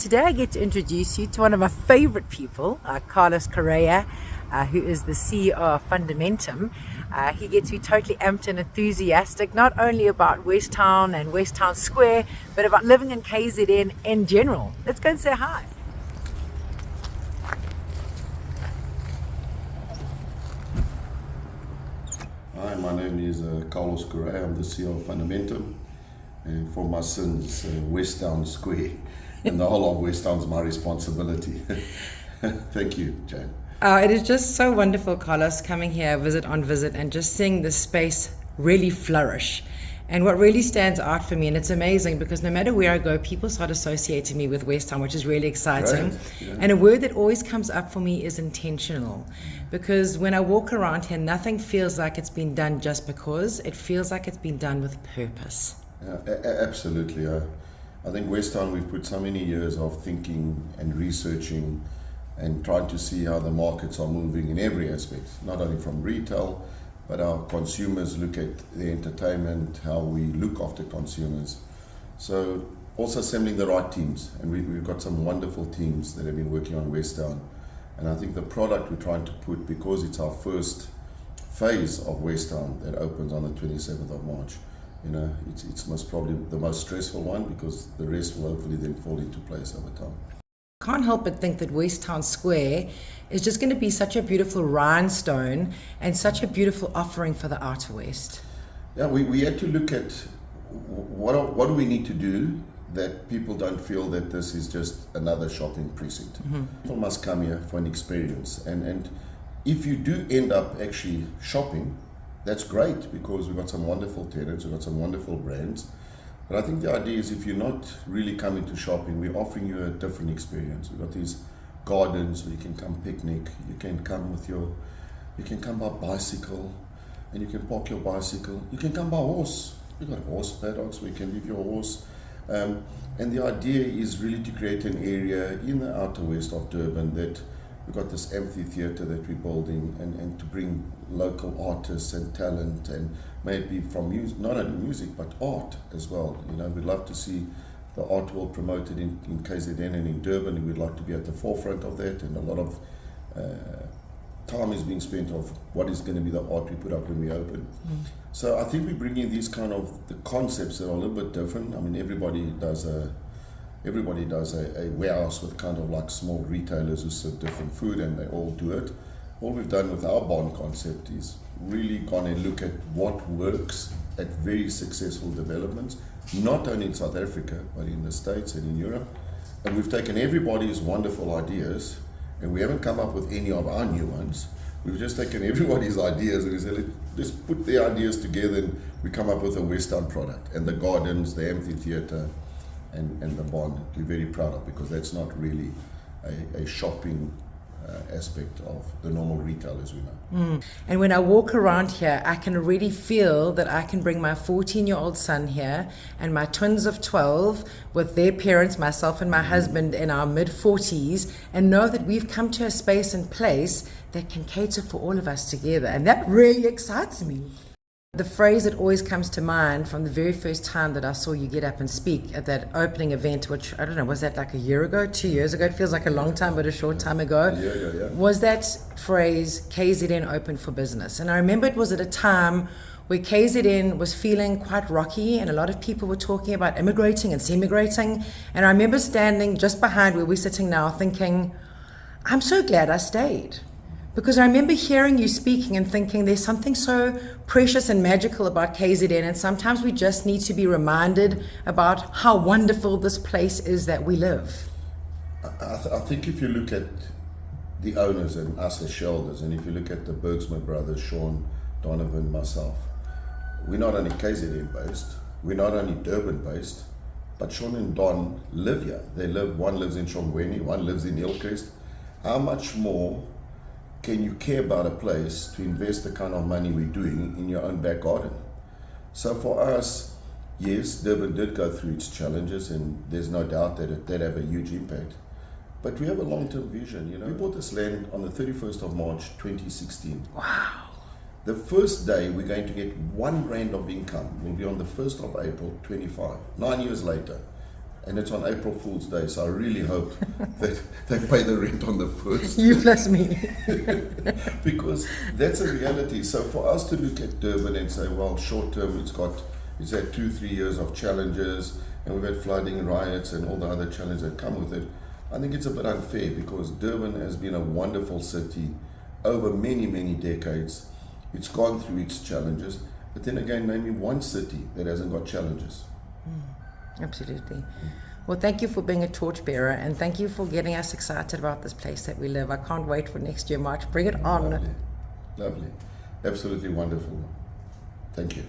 Today I get to introduce you to one of my favorite people, Carlos Correia, who is the CEO of Fundamentum. He gets me totally amped and enthusiastic, not only about Westown and Westown Square, but about living in KZN in general. Let's go and say hi. Hi, my name is Carlos Correia. I'm the CEO of Fundamentum. And for my sins, Westown Square and the whole of Westown is my responsibility. Thank you, Jane. It is just so wonderful, Carlos, coming here visit and just seeing this space really flourish. And what really stands out for me, and it's amazing because no matter where I go, people start associating me with Westown, which is really exciting. Right. Yeah. And a word that always comes up for me is intentional. Because when I walk around here, nothing feels like it's been done just because. It feels like it's been done with purpose. Yeah, absolutely. I think Westown, we've put so many years of thinking and researching and trying to see how the markets are moving in every aspect, not only from retail, but our consumers look at the entertainment, how we look after consumers. So also assembling the right teams, and we've got some wonderful teams that have been working on Westown. And I think the product we're trying to put, because it's our first phase of Westown that opens on the 27th of March, you know, it's most probably the most stressful one because the rest will hopefully then fall into place over time. Can't help but think that Westown Square is just going to be such a beautiful rhinestone and such a beautiful offering for the Outer West. Yeah, we had to look at what do we need to do that people don't feel that this is just another shopping precinct. Mm-hmm. People must come here for an experience, and if you do end up actually shopping, that's great because we've got some wonderful tenants, we've got some wonderful brands. But I think the idea is if you're not really coming to shopping, we're offering you a different experience. We've got these gardens where you can come picnic, you can come by bicycle and you can park your bicycle. You can come by horse. We've got horse paddocks where you can leave your horse. And the idea is really to create an area in the outer west of Durban that we've got this amphitheatre that we're building and to bring local artists and talent and maybe from music, not only music but art as well. You know, we'd love to see the art world promoted in KZN and in Durban. We'd like to be at the forefront of that, and a lot of time is being spent of what is going to be the art we put up when we open. So I think we're bringing these kind of the concepts that are a little bit different. I mean, everybody does a warehouse with kind of like small retailers who serve different food, and they all do it. All we've done with our bond concept is really gone and look at what works at very successful developments, not only in South Africa, but in the States and in Europe. And we've taken everybody's wonderful ideas, and we haven't come up with any of our new ones. We've just taken everybody's ideas and we said, let's put their ideas together, and we come up with a Westown product. And the gardens, the amphitheatre, and the bond, we're very proud of, because that's not really a shopping aspect of the normal retail as we know. And when I walk around here, I can really feel that I can bring my 14-year-old son here and my twins of 12 with their parents, myself and my husband in our mid-40s, and know that we've come to a space and place that can cater for all of us together. And that really excites me. The phrase that always comes to mind from the very first time that I saw you get up and speak at that opening event, which, I don't know, was that like a year ago, 2 years ago? It feels like a long time, but a short time ago. Yeah. Was that phrase, KZN open for business. And I remember it was at a time where KZN was feeling quite rocky, and a lot of people were talking about immigrating and semigrating. And I remember standing just behind where we're sitting now thinking, I'm so glad I stayed. Because I remember hearing you speaking and thinking there's something so precious and magical about KZN, and sometimes we just need to be reminded about how wonderful this place is that we live. I think if you look at the owners and us as shareholders, and if you look at the Bergsma brothers, Sean, Donovan, myself, we're not only KZN based, we're not only Durban based, but Sean and Don live here. One lives in Shongweni, one lives in Hillcrest. How much more can you care about a place to invest the kind of money we're doing in your own back garden? So for us, yes, Durban did go through its challenges, and there's no doubt that it did have a huge impact. But we have a long-term vision. You know, we bought this land on the 31st of March, 2016. Wow. The first day we're going to get R1 of income will be on the 1st of April, 25, 9 years later. and it's on April Fool's Day, so I really hope that they pay the rent on the 1st. You plus me. Because that's a reality. So for us to look at Durban and say, well, short term, it's had 2-3 years of challenges, and we've had flooding, riots, and all the other challenges that come with it. I think it's a bit unfair, because Durban has been a wonderful city over many, many decades. It's gone through its challenges, but then again, name me one city that hasn't got challenges. Absolutely. Well, thank you for being a torchbearer, and thank you for getting us excited about this place that we live. I can't wait for next year, March. Bring it on. Lovely. Lovely. Absolutely wonderful. Thank you.